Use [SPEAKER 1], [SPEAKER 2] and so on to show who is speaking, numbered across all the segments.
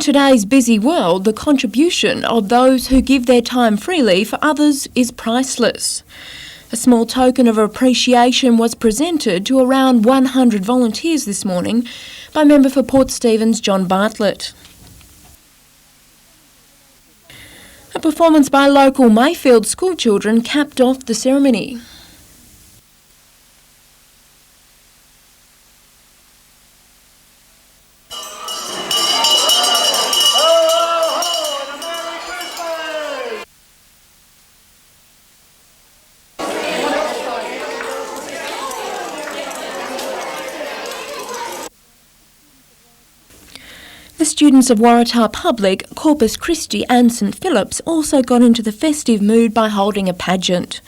[SPEAKER 1] today's busy world, the contribution of those who give their time freely for others is priceless. A small token of appreciation was presented to around 100 volunteers this morning by member for Port Stephens John Bartlett. A performance by local Mayfield school children capped off the ceremony. The students of Waratah Public, Corpus Christi and St Phillips also got into the festive mood by holding a pageant.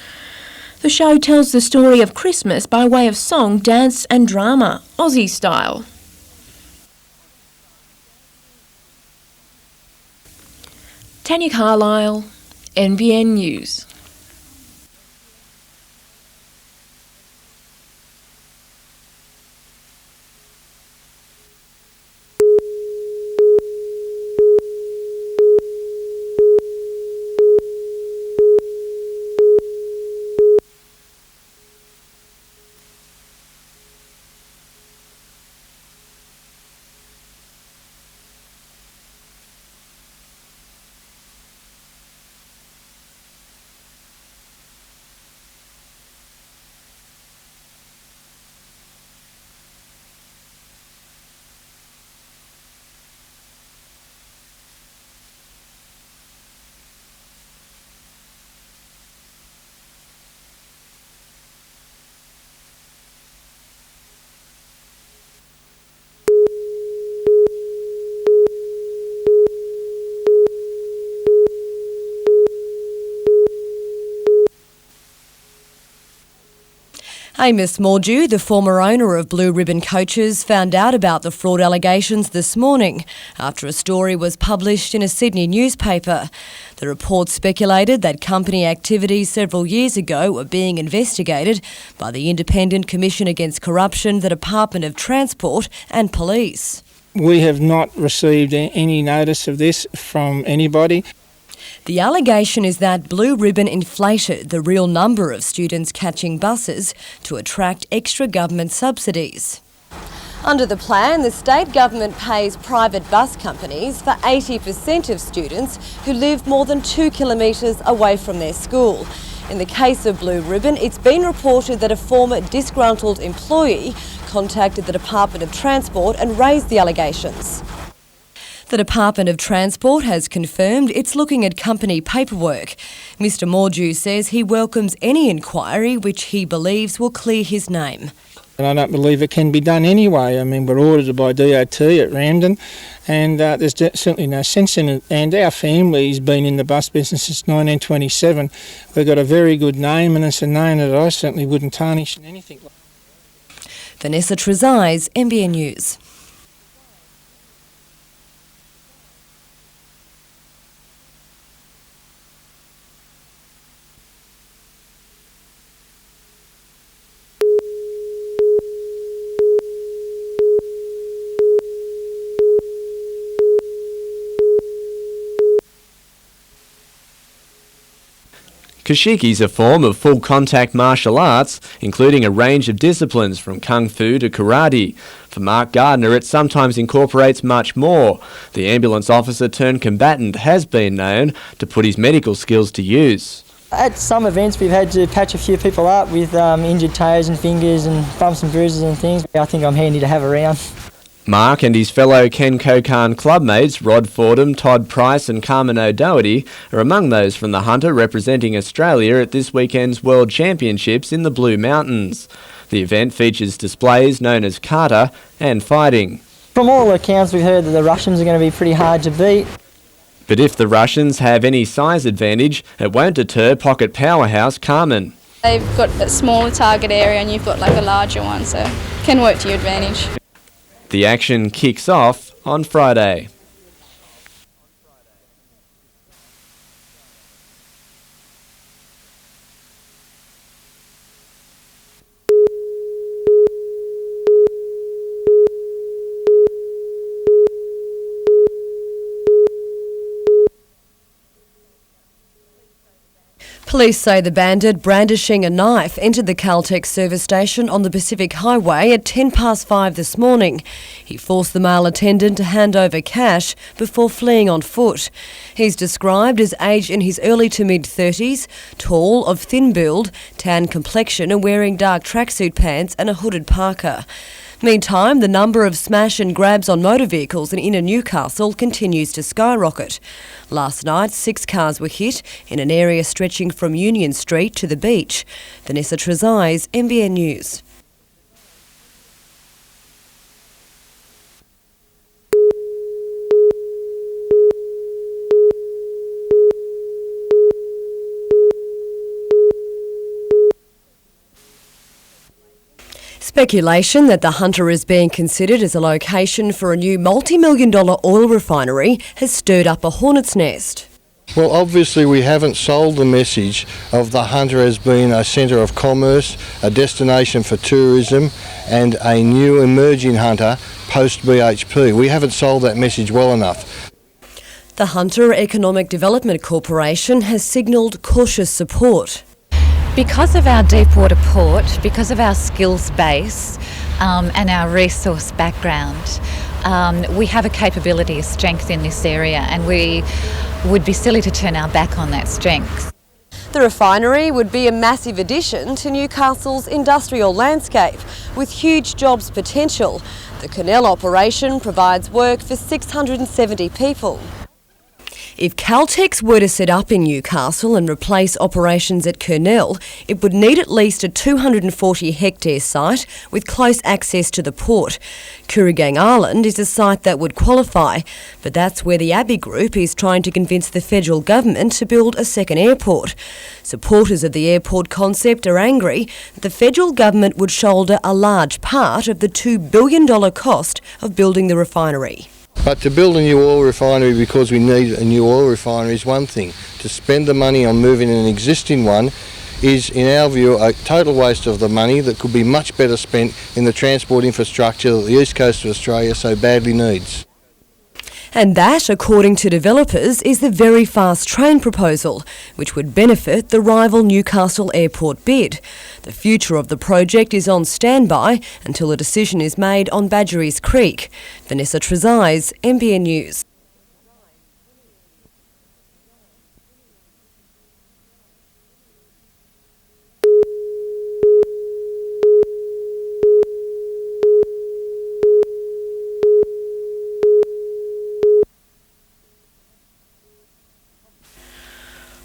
[SPEAKER 1] The show tells the story of Christmas by way of song, dance and drama, Aussie style. Tanya Carlisle, NBN News.
[SPEAKER 2] Amos Mordew, the former owner of Blue Ribbon Coaches, found out about the fraud allegations this morning after a story was published in a Sydney newspaper. The report speculated that company activities several years ago were being investigated by the Independent Commission Against Corruption, the Department of Transport and Police.
[SPEAKER 3] We have not received any notice of this from anybody.
[SPEAKER 2] The allegation is that Blue Ribbon inflated the real number of students catching buses to attract extra government subsidies. Under the plan, the state government pays private bus companies for 80% of students who live more than 2 kilometres away from their school. In the case of Blue Ribbon, it's been reported that a former disgruntled employee contacted the Department of Transport and raised the allegations. The Department of Transport has confirmed it's looking at company paperwork. Mr Mordew says he welcomes any inquiry which he believes will clear his name.
[SPEAKER 3] And I don't believe it can be done anyway. I mean, we're audited by DOT at Ramsden, and there's certainly no sense in it. And our family's been in the bus business since 1927. We've got a very good name, and it's a name that I certainly wouldn't tarnish in anything.
[SPEAKER 2] Vanessa Trezise, NBN News.
[SPEAKER 4] Kashiki is a form of full-contact martial arts, including a range of disciplines from kung fu to karate. For Mark Gardner, it sometimes incorporates much more. The ambulance officer turned combatant has been known to put his medical skills to use.
[SPEAKER 5] At some events we've had to patch a few people up with injured toes and fingers and bumps and bruises and things. I think I'm handy to have around.
[SPEAKER 4] Mark and his fellow Ken Kokan clubmates Rod Fordham, Todd Price and Carmen O'Doherty are among those from the Hunter representing Australia at this weekend's World Championships in the Blue Mountains. The event features displays known as kata and fighting.
[SPEAKER 5] From all accounts we've heard that the Russians are going to be pretty hard to beat.
[SPEAKER 4] But if the Russians have any size advantage, it won't deter pocket powerhouse Carmen.
[SPEAKER 6] They've got a smaller target area and you've got like a larger one, so it can work to your advantage.
[SPEAKER 4] The action kicks off on Friday.
[SPEAKER 2] Police say the bandit, brandishing a knife, entered the Caltex service station on the Pacific Highway at 5:10 this morning. He forced the male attendant to hand over cash before fleeing on foot. He's described as aged in his early to mid-30s, tall, of thin build, tan complexion and wearing dark tracksuit pants and a hooded parka. Meantime, the number of smash and grabs on motor vehicles in inner Newcastle continues to skyrocket. Last night, 6 cars were hit in an area stretching from Union Street to the beach. Vanessa Trezise, NBN News. Speculation that the Hunter is being considered as a location for a new multi-million-dollar oil refinery has stirred up a hornet's nest.
[SPEAKER 7] Well, obviously we haven't sold the message of the Hunter as being a centre of commerce, a destination for tourism and a new emerging Hunter post-BHP. We haven't sold that message well enough.
[SPEAKER 2] The Hunter Economic Development Corporation has signalled cautious support.
[SPEAKER 8] Because of our deep water port, because of our skills base and our resource background, we have a capability, a strength in this area, and we would be silly to turn our back on that strength.
[SPEAKER 2] The refinery would be a massive addition to Newcastle's industrial landscape with huge jobs potential. The Cornell operation provides work for 670 people. If Caltex were to set up in Newcastle and replace operations at Cornell, it would need at least a 240-hectare site with close access to the port. Kooragang Island is a site that would qualify, but that's where the Abbey Group is trying to convince the federal government to build a second airport. Supporters of the airport concept are angry that the federal government would shoulder a large part of the $2 billion cost of building the refinery.
[SPEAKER 7] But to build a new oil refinery because we need a new oil refinery is one thing. To spend the money on moving an existing one is, in our view, a total waste of the money that could be much better spent in the transport infrastructure that the east coast of Australia so badly needs.
[SPEAKER 2] And that, according to developers, is the very fast train proposal, which would benefit the rival Newcastle Airport bid. The future of the project is on standby until a decision is made on Badgerys Creek. Vanessa Trezise, NBN News.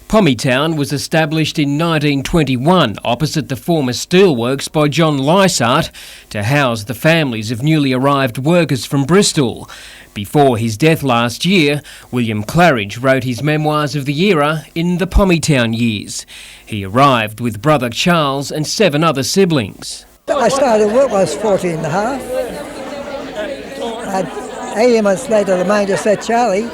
[SPEAKER 9] Pommietown was established in 1921 opposite the former steelworks by John Lysart to house the families of newly arrived workers from Bristol. Before his death last year, William Claridge wrote his memoirs of the era in the Pommietown years. He arrived with brother Charles and 7 other siblings.
[SPEAKER 10] I started work when I was 14 and a half. 18 months later, the manager said, "Charlie,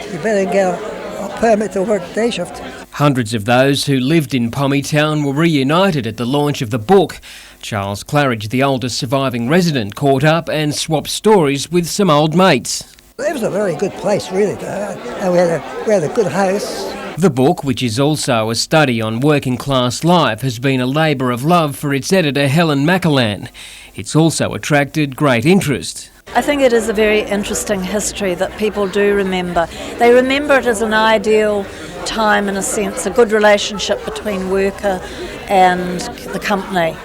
[SPEAKER 10] you better get a permit to work day shift."
[SPEAKER 9] Hundreds of those who lived in Pommietown were reunited at the launch of the book. Charles Claridge, the oldest surviving resident, caught up and swapped stories with some old mates.
[SPEAKER 10] It was a very good place, really, and we had a good house.
[SPEAKER 9] The book, which is also a study on working class life, has been a labour of love for its editor Helen McAllan. It's also attracted great interest.
[SPEAKER 11] I think it is a very interesting history that people do remember. They remember it as an ideal time, in a sense, a good relationship between worker and the company.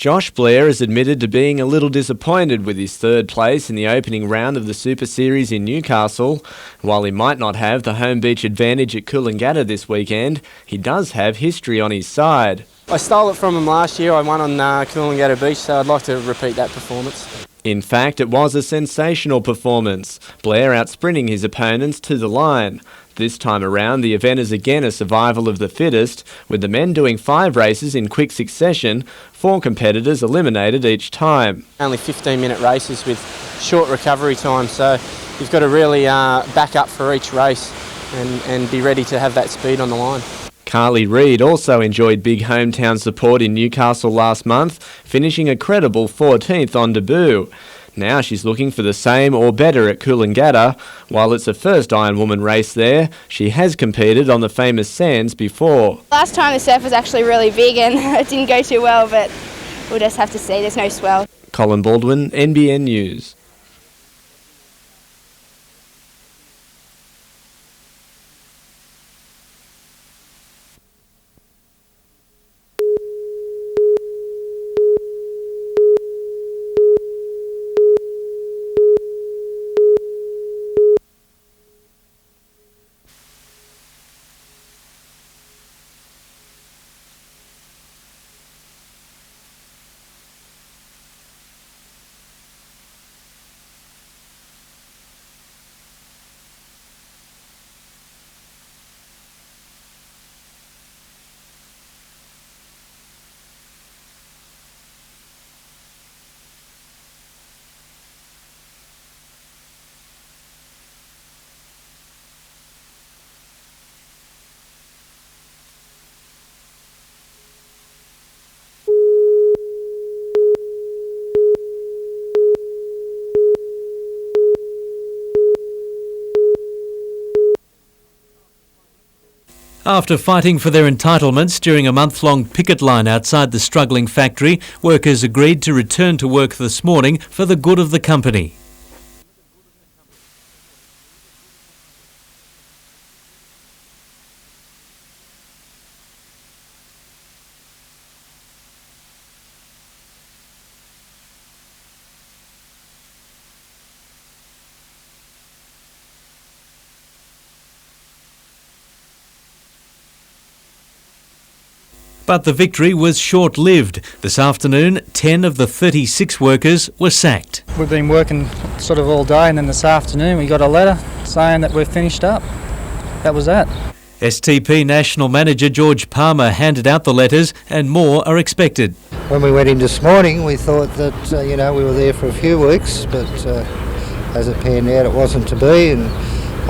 [SPEAKER 4] Josh Blair has admitted to being a little disappointed with his third place in the opening round of the Super Series in Newcastle. While he might not have the home beach advantage at Coolangatta this weekend, he does have history on his side.
[SPEAKER 12] I stole it from him last year. I won on Coolangatta Beach, so I'd like to repeat that performance.
[SPEAKER 4] In fact, it was a sensational performance, Blair outsprinting his opponents to the line. This time around, the event is again a survival of the fittest, with the men doing 5 races in quick succession, 4 competitors eliminated each time.
[SPEAKER 12] Only 15-minute races with short recovery time, so you've got to really back up for each race and be ready to have that speed on the line.
[SPEAKER 4] Carly Reid also enjoyed big hometown support in Newcastle last month, finishing a credible 14th on debut. Now she's looking for the same or better at Coolangatta. While it's her first Iron Woman race there, she has competed on the famous sands before.
[SPEAKER 6] Last time the surf was actually really big and it didn't go too well, but we'll just have to see. There's no swell.
[SPEAKER 4] Colin Baldwin, NBN News.
[SPEAKER 13] After fighting for their entitlements during a month-long picket line outside the struggling factory, workers agreed to return to work this morning for the good of the company. But the victory was short-lived. This afternoon, 10 of the 36 workers were sacked.
[SPEAKER 5] We've been working sort of all day, and then this afternoon we got a letter saying that we're finished up. That was that.
[SPEAKER 13] STP National Manager George Palmer handed out the letters, and more are expected.
[SPEAKER 14] When we went in this morning, we thought that we were there for a few weeks, but as it panned out, it wasn't to be. And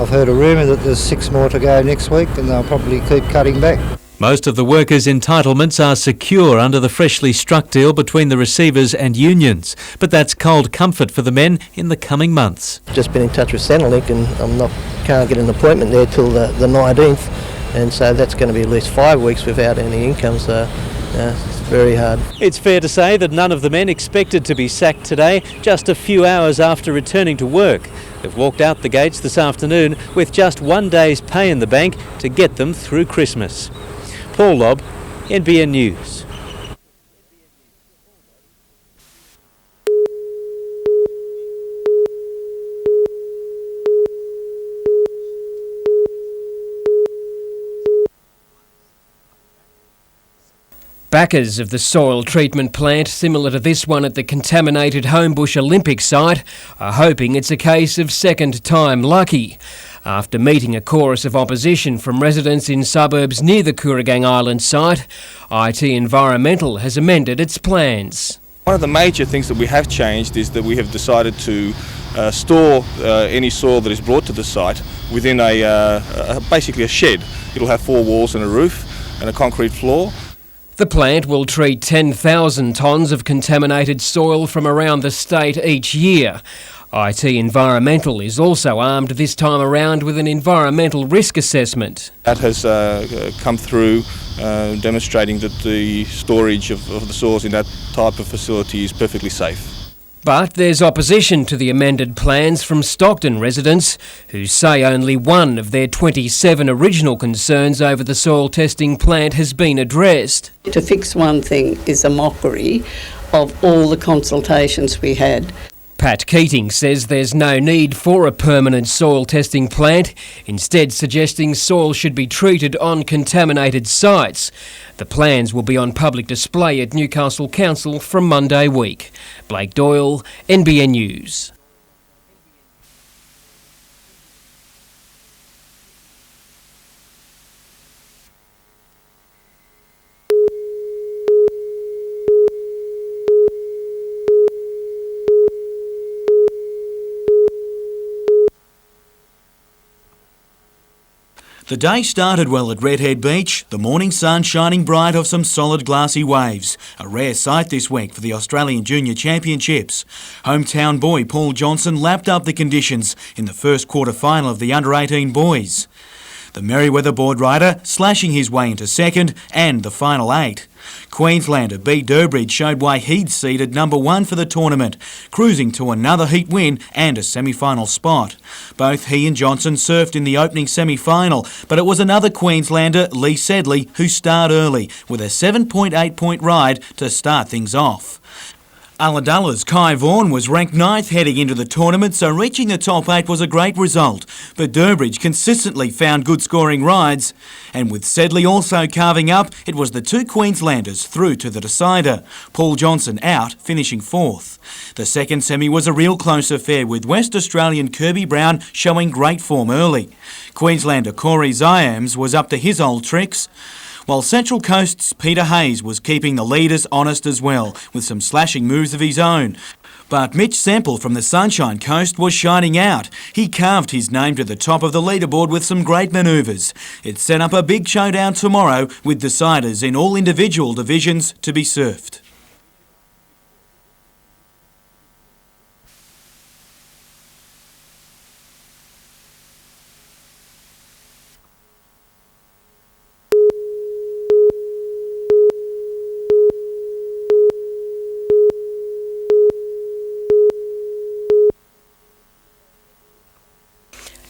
[SPEAKER 14] I've heard a rumour that there's 6 more to go next week, and they'll probably keep cutting back.
[SPEAKER 13] Most of the workers' entitlements are secure under the freshly struck deal between the receivers and unions, but that's cold comfort for the men in the coming months.
[SPEAKER 15] Just been in touch with Centrelink, and can't get an appointment there till the 19th, and so that's going to be at least 5 weeks without any income, so it's very hard.
[SPEAKER 13] It's fair to say that none of the men expected to be sacked today, just a few hours after returning to work. They've walked out the gates this afternoon with just 1 day's pay in the bank to get them through Christmas. Paul Lobb, NBN News.
[SPEAKER 9] Backers of the soil treatment plant, similar to this one at the contaminated Homebush Olympic site, are hoping it's a case of second time lucky. After meeting a chorus of opposition from residents in suburbs near the Kooragang Island site, IT Environmental has amended its plans.
[SPEAKER 16] One of the major things that we have changed is that we have decided to store any soil that is brought to the site within basically a shed. It'll have 4 walls and a roof and a concrete floor.
[SPEAKER 9] The plant will treat 10,000 tonnes of contaminated soil from around the state each year. IT Environmental is also armed this time around with an environmental risk assessment.
[SPEAKER 16] That has come through demonstrating that the storage of the soils in that type of facility is perfectly safe.
[SPEAKER 9] But there's opposition to the amended plans from Stockton residents who say only one of their 27 original concerns over the soil testing plant has been addressed.
[SPEAKER 17] To fix one thing is a mockery of all the consultations we had.
[SPEAKER 9] Pat Keating says there's no need for a permanent soil testing plant, instead suggesting soil should be treated on contaminated sites. The plans will be on public display at Newcastle Council from Monday week. Blake Doyle, NBN News.
[SPEAKER 18] The day started well at Redhead Beach, the morning sun shining bright off some solid glassy waves. A rare sight this week for the Australian Junior Championships. Hometown boy Paul Johnson lapped up the conditions in the first quarter-final of the under-18 boys. The Merewether board rider slashing his way into second and the final 8. Queenslander B. Durbridge showed why he'd seeded number 1 for the tournament, cruising to another heat win and a semi-final spot. Both he and Johnson surfed in the opening semi-final, but it was another Queenslander, Lee Sedley, who starred early with a 7.8 point ride to start things off. Ulladulla's Kai Vaughan was ranked 9th heading into the tournament, so reaching the top 8 was a great result. But Durbridge consistently found good scoring rides, and with Sedley also carving up, it was the 2 Queenslanders through to the decider. Paul Johnson out, finishing 4th. The second semi was a real close affair, with West Australian Kirby Brown showing great form early. Queenslander Corey Ziams was up to his old tricks, while Central Coast's Peter Hayes was keeping the leaders honest as well, with some slashing moves of his own. But Mitch Semple from the Sunshine Coast was shining out. He carved his name to the top of the leaderboard with some great manoeuvres. It set up a big showdown tomorrow, with deciders in all individual divisions to be surfed.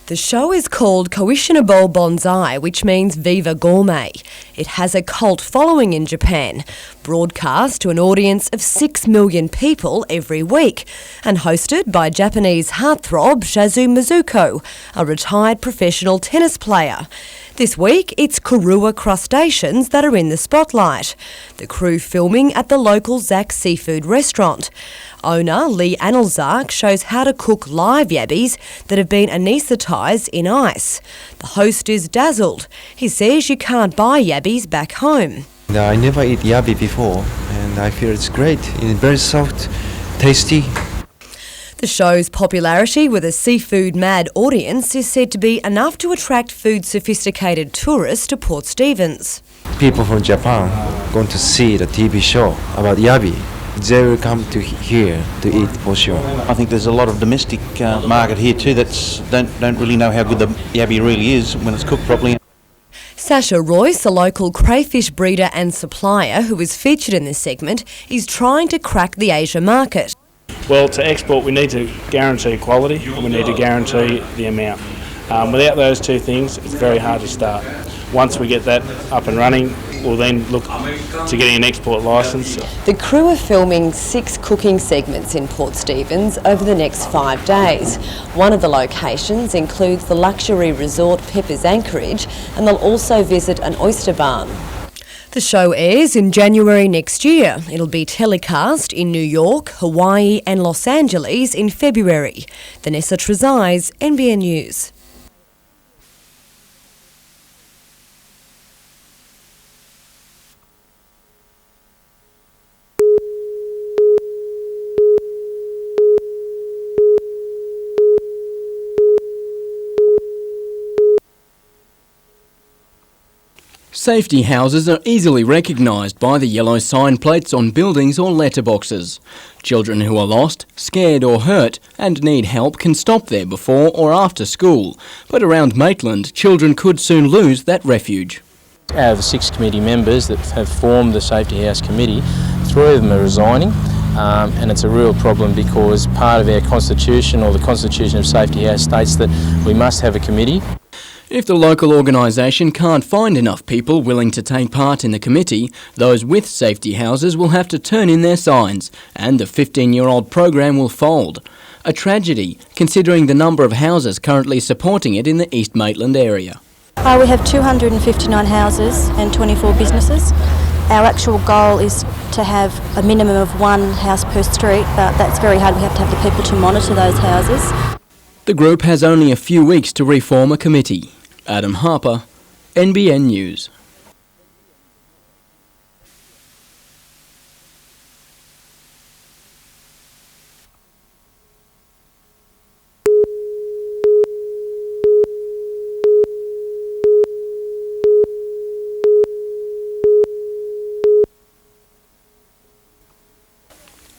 [SPEAKER 2] The show is called Koishinabo Bonsai, which means Viva Gourmet. It has a cult following in Japan, broadcast to an audience of 6 million people every week, and hosted by Japanese heartthrob Shazu Mizuko, a retired professional tennis player. This week, it's Kurua crustaceans that are in the spotlight. The crew filming at the local Zach's Seafood restaurant. Owner Lee Anelzark shows how to cook live yabbies that have been anaesthetised in ice. The host is dazzled. He says you can't buy yabbies back home.
[SPEAKER 19] I never eat yabby before, and I feel it's great. It's very soft, tasty.
[SPEAKER 2] The show's popularity with a seafood-mad audience is said to be enough to attract food-sophisticated tourists to Port Stephens.
[SPEAKER 19] People from Japan going to see the TV show about yabby. They will come to here to eat for sure.
[SPEAKER 20] I think there's a lot of domestic market here too that don't really know how good the yabby really is when it's cooked properly.
[SPEAKER 2] Sasha Royce, a local crayfish breeder and supplier who is featured in this segment, is trying to crack the Asia market.
[SPEAKER 21] Well, to export we need to guarantee quality and we need to guarantee the amount. Without those two things, it's very hard to start. Once we get that up and running, we'll then look to getting an export licence.
[SPEAKER 2] The crew are filming 6 cooking segments in Port Stephens over the next 5 days. One of the locations includes the luxury resort Pepper's Anchorage, and they'll also visit an oyster barn. The show airs in January next year. It'll be telecast in New York, Hawaii and Los Angeles in February. Vanessa Trezise, NBN News.
[SPEAKER 22] Safety houses are easily recognised by the yellow sign plates on buildings or letterboxes. Children who are lost, scared or hurt and need help can stop there before or after school. But around Maitland, children could soon lose that refuge.
[SPEAKER 23] Out of the 6 committee members that have formed the Safety House Committee, 3 of them are resigning. And it's a real problem because part of our constitution, or the constitution of Safety House, states that we must have a committee.
[SPEAKER 22] If the local organisation can't find enough people willing to take part in the committee, those with safety houses will have to turn in their signs, and the 15-year-old program will fold. A tragedy, considering the number of houses currently supporting it in the East Maitland area.
[SPEAKER 1] We have 259 houses and 24 businesses. Our actual goal is to have a minimum of one house per street, but that's very hard. We have to have the people to monitor those houses.
[SPEAKER 22] The group has only a few weeks to reform a committee. Adam Harper, NBN News.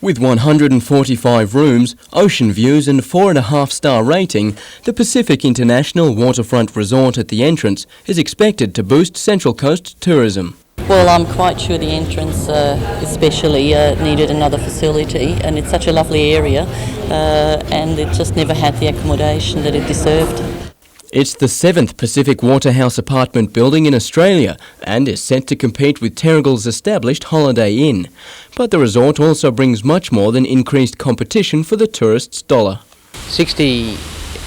[SPEAKER 22] With 145 rooms, ocean views and 4.5-star rating, the Pacific International Waterfront Resort at the entrance is expected to boost Central Coast tourism.
[SPEAKER 3] Well, I'm quite sure the entrance especially needed another facility, and it's such a lovely area and it just never had the accommodation that it deserved.
[SPEAKER 22] It's the 7th Pacific Waterhouse apartment building in Australia and is set to compete with Terrigal's established Holiday Inn. But the resort also brings much more than increased competition for the tourist's dollar.
[SPEAKER 8] 60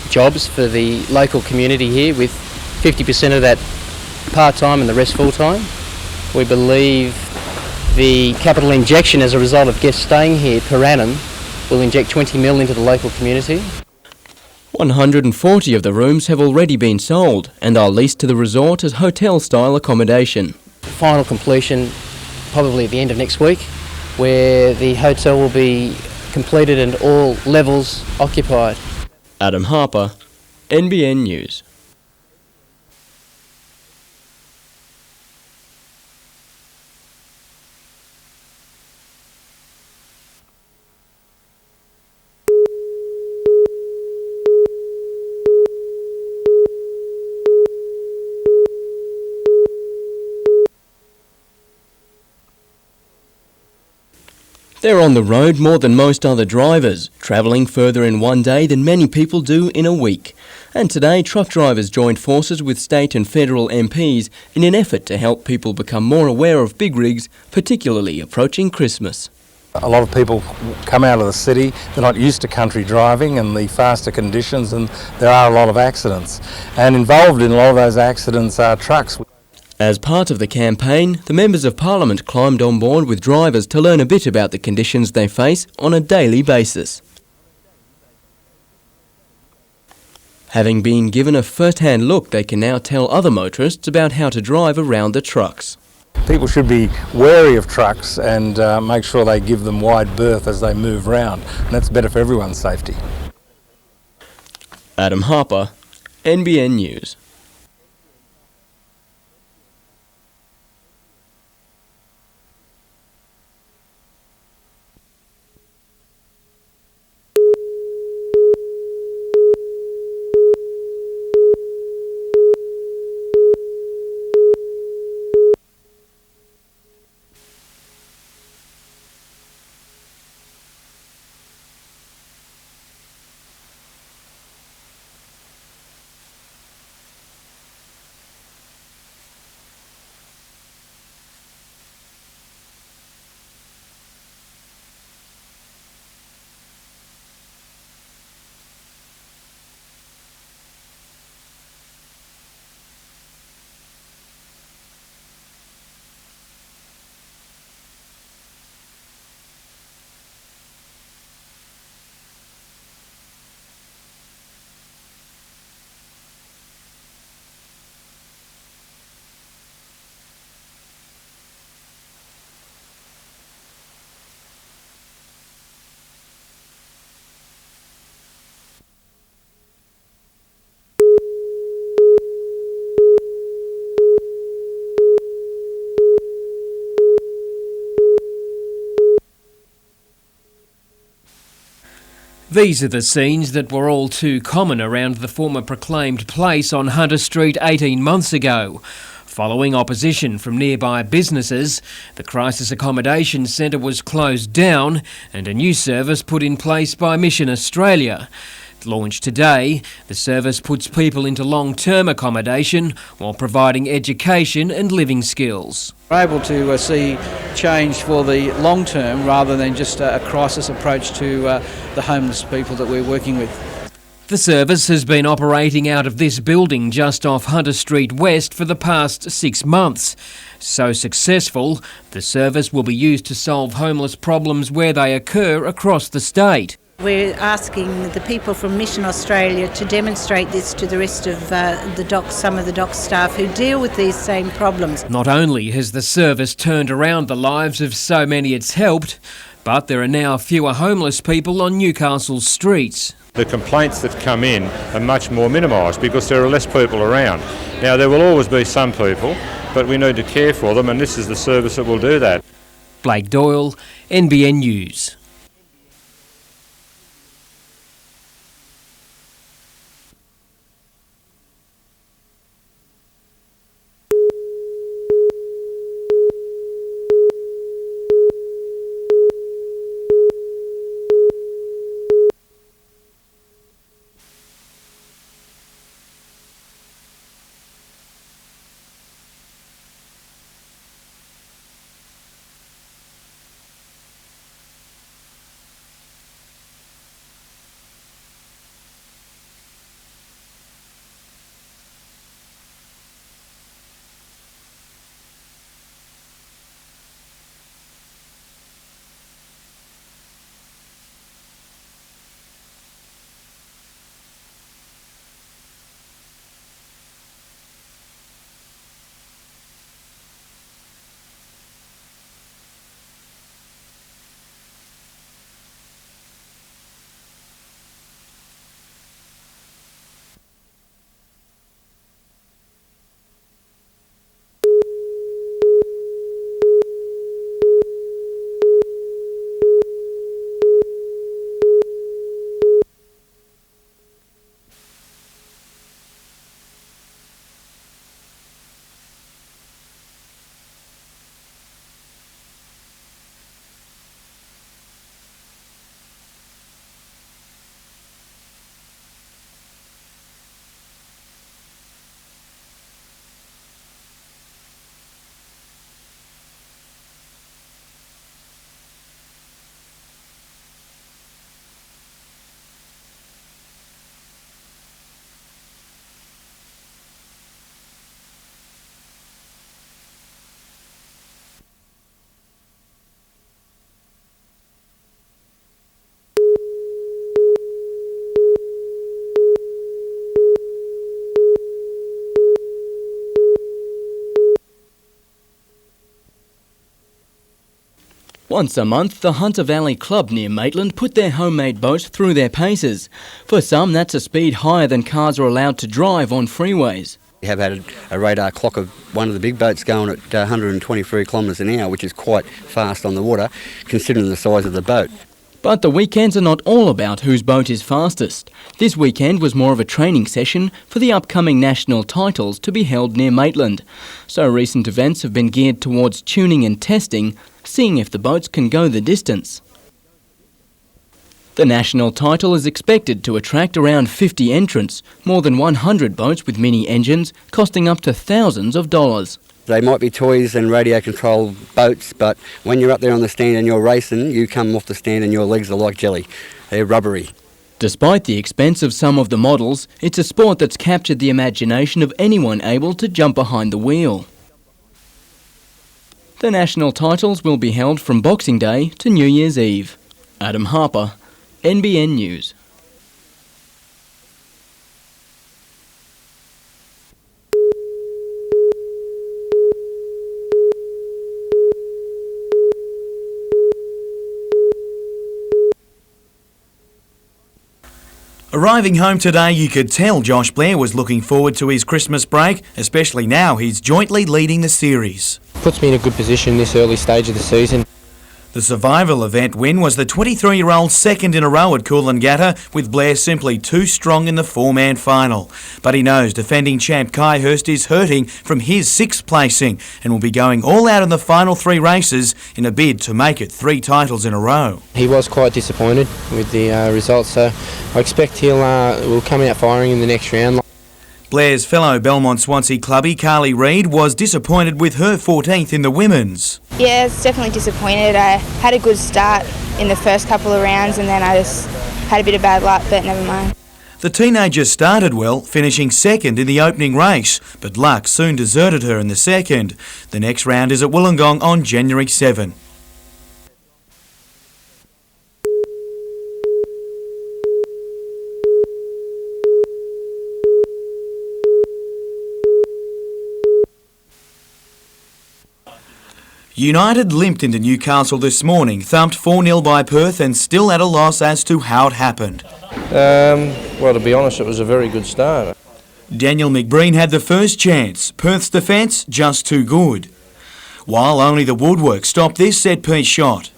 [SPEAKER 8] jobs for the local community here, with 50% of that part-time and the rest full-time. We believe the capital injection as a result of guests staying here per annum will inject 20 mil into the local community.
[SPEAKER 22] 140 of the rooms have already been sold and are leased to the resort as hotel-style accommodation.
[SPEAKER 8] Final completion probably at the end of next week, where the hotel will be completed and all levels occupied.
[SPEAKER 22] Adam Harper, NBN News. They're on the road more than most other drivers, travelling further in one day than many people do in a week. And today, truck drivers joined forces with state and federal MPs in an effort to help people become more aware of big rigs, particularly approaching Christmas.
[SPEAKER 24] A lot of people come out of the city, they're not used to country driving and the faster conditions, and there are a lot of accidents. And involved in a lot of those accidents are trucks.
[SPEAKER 22] As part of the campaign, the Members of Parliament climbed on board with drivers to learn a bit about the conditions they face on a daily basis. Having been given a first-hand look, they can now tell other motorists about how to drive around the trucks.
[SPEAKER 24] People should be wary of trucks and make sure they give them wide berth as they move round, and that's better for everyone's safety.
[SPEAKER 22] Adam Harper, NBN News.
[SPEAKER 9] These are the scenes that were all too common around the former proclaimed place on Hunter Street 18 months ago. Following opposition from nearby businesses, the Crisis Accommodation Centre was closed down and a new service put in place by Mission Australia. Launched today, the service puts people into long-term accommodation while providing education and living skills.
[SPEAKER 7] We're able to see change for the long term rather than just a crisis approach to the homeless people that we're working with.
[SPEAKER 9] The service has been operating out of this building just off Hunter Street West for the past 6 months. So successful, the service will be used to solve homeless problems where they occur across the state.
[SPEAKER 10] We're asking the people from Mission Australia to demonstrate this to the rest of the docks, some of the dock staff who deal with these same problems.
[SPEAKER 9] Not only has the service turned around the lives of so many it's helped, but there are now fewer homeless people on Newcastle's streets.
[SPEAKER 11] The complaints that come in are much more minimised because there are less people around. Now, there will always be some people, but we need to care for them, and this is the service that will do that.
[SPEAKER 9] Blake Doyle, NBN News.
[SPEAKER 22] Once a month, the Hunter Valley Club near Maitland put their homemade boat through their paces. For some, that's a speed higher than cars are allowed to drive on freeways.
[SPEAKER 12] We have had a radar clock of one of the big boats going at 123 kilometres an hour, which is quite fast on the water, considering the size of the boat.
[SPEAKER 22] But the weekends are not all about whose boat is fastest. This weekend was more of a training session for the upcoming national titles to be held near Maitland. So recent events have been geared towards tuning and testing, seeing if the boats can go the distance. The national title is expected to attract around 50 entrants, more than 100 boats with mini engines, costing up to thousands of dollars.
[SPEAKER 12] They might be toys and radio control boats, but when you're up there on the stand and you're racing, you come off the stand and your legs are like jelly. They're rubbery.
[SPEAKER 22] Despite the expense of some of the models, it's a sport that's captured the imagination of anyone able to jump behind the wheel. The national titles will be held from Boxing Day to New Year's Eve. Adam Harper, NBN News.
[SPEAKER 18] Arriving home today, you could tell Josh Blair was looking forward to his Christmas break, especially now he's jointly leading the series.
[SPEAKER 8] Puts me in a good position this early stage of the season.
[SPEAKER 18] The survival event win was the 23-year-old's second in a row at Coolangatta, with Blair simply too strong in the four-man final. But he knows defending champ Kai Hurst is hurting from his sixth placing and will be going all out in the final three races in a bid to make it 3 titles in a row.
[SPEAKER 8] He was quite disappointed with the results, so I expect will come out firing in the next round.
[SPEAKER 18] Blair's fellow Belmont Swansea clubby Carly Reid was disappointed with her 14th in the women's.
[SPEAKER 4] Yeah, it's definitely disappointed. I had a good start in the first couple of rounds and then I just had a bit of bad luck, but never mind.
[SPEAKER 18] The teenager started well, finishing second in the opening race, but luck soon deserted her in the second. The next round is at Wollongong on January 7. United limped into Newcastle this morning, thumped 4-0 by Perth and still at a loss as to how it happened.
[SPEAKER 5] Well, to be honest, it was a very good start.
[SPEAKER 18] Daniel McBreen had the first chance. Perth's defence just too good. While only the woodwork stopped this set-piece shot.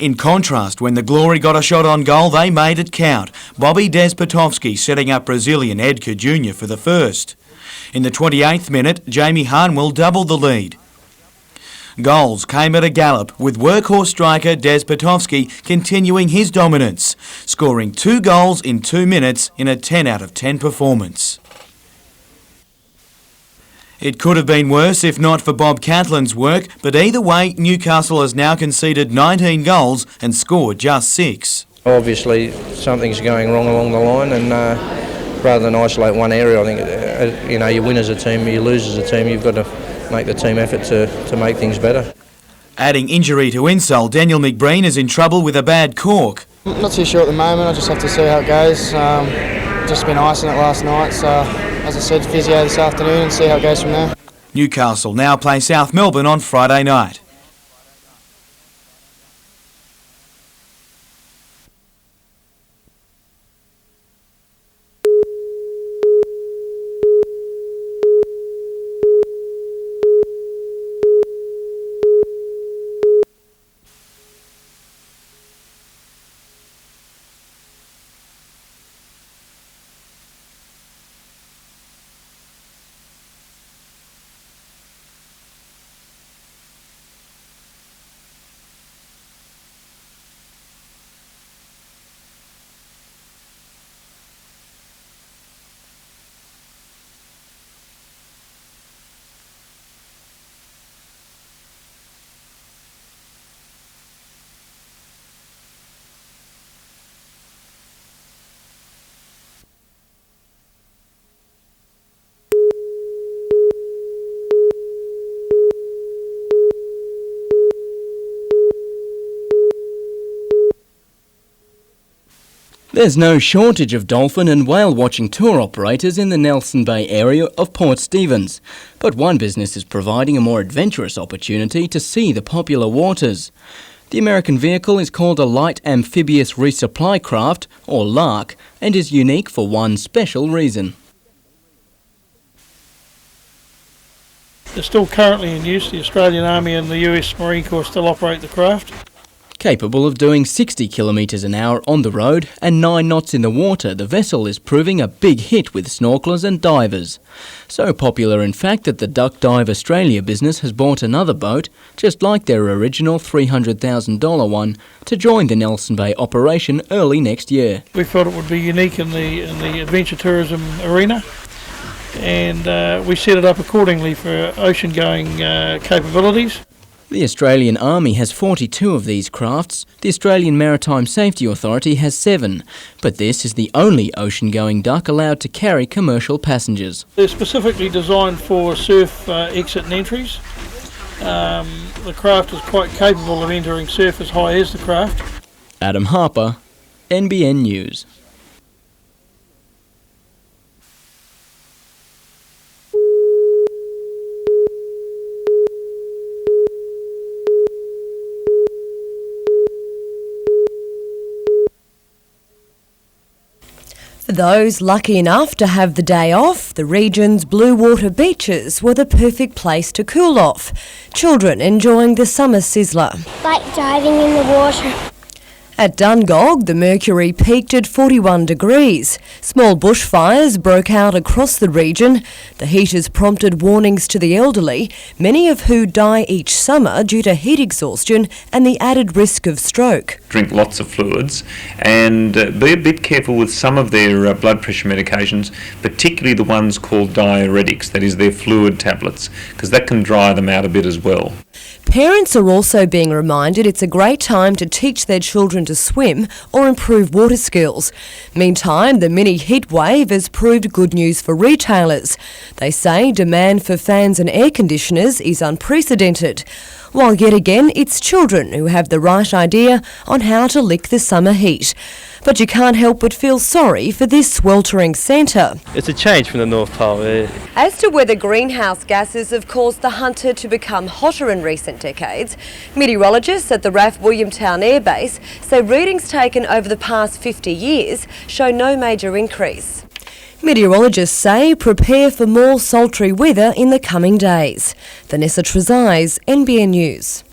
[SPEAKER 18] In contrast, when the Glory got a shot on goal, they made it count. Bobby Despotovski setting up Brazilian Edgar Jr. for the first. In the 28th minute, Jamie Harnwell doubled the lead. Goals came at a gallop, with workhorse striker Despotovski continuing his dominance, scoring 2 goals in 2 minutes in a 10 out of 10 performance. It could have been worse if not for Bob Catlin's work, but either way, Newcastle has now conceded 19 goals and scored just 6.
[SPEAKER 5] Obviously, something's going wrong along the line, and rather than isolate one area, I think you win as a team, you lose as a team. You've got to make the team effort to make things better.
[SPEAKER 18] Adding injury to insult, Daniel McBreen is in trouble with a bad cork.
[SPEAKER 6] Not too sure at the moment. I just have to see how it goes. Just been icing it last night, so as I said, physio this afternoon and see how it goes from there.
[SPEAKER 18] Newcastle now play South Melbourne on Friday night.
[SPEAKER 22] There's no shortage of dolphin and whale watching tour operators in the Nelson Bay area of Port Stephens, but one business is providing a more adventurous opportunity to see the popular waters. The American vehicle is called a Light Amphibious Resupply Craft, or LARC, and is unique for one special reason.
[SPEAKER 14] They're still currently in use. The Australian Army and the US Marine Corps still operate the craft.
[SPEAKER 22] Capable of doing 60 kilometres an hour on the road and 9 knots in the water, the vessel is proving a big hit with snorkelers and divers. So popular in fact that the Duck Dive Australia business has bought another boat, just like their original $300,000 one, to join the Nelson Bay operation early next year.
[SPEAKER 14] We felt it would be unique in the adventure tourism arena, and we set it up accordingly for ocean-going capabilities.
[SPEAKER 22] The Australian Army has 42 of these crafts, the Australian Maritime Safety Authority has 7, but this is the only ocean-going duck allowed to carry commercial passengers.
[SPEAKER 14] They're specifically designed for surf exit and entries. The craft is quite capable of entering surf as high as the craft.
[SPEAKER 22] Adam Harper, NBN News.
[SPEAKER 2] For those lucky enough to have the day off, the region's blue water beaches were the perfect place to cool off. Children enjoying the summer sizzler.
[SPEAKER 13] Like diving in the water.
[SPEAKER 2] At Dungog, the mercury peaked at 41 degrees. Small bushfires broke out across the region. The heat has prompted warnings to the elderly, many of who die each summer due to heat exhaustion and the added risk of stroke.
[SPEAKER 15] Drink lots of fluids and be a bit careful with some of their blood pressure medications, particularly the ones called diuretics, that is their fluid tablets, because that can dry them out a bit as well.
[SPEAKER 2] Parents are also being reminded it's a great time to teach their children to swim or improve water skills. Meantime, the mini heat wave has proved good news for retailers. They say demand for fans and air conditioners is unprecedented, while yet again it's children who have the right idea on how to lick the summer heat. But you can't help but feel sorry for this sweltering centre.
[SPEAKER 16] It's a change from the North Pole.
[SPEAKER 2] As to whether greenhouse gases have caused the Hunter to become hotter in recent decades, meteorologists at the RAF Williamtown Air Base say readings taken over the past 50 years show no major increase. Meteorologists say prepare for more sultry weather in the coming days. Vanessa Trezise, NBN News.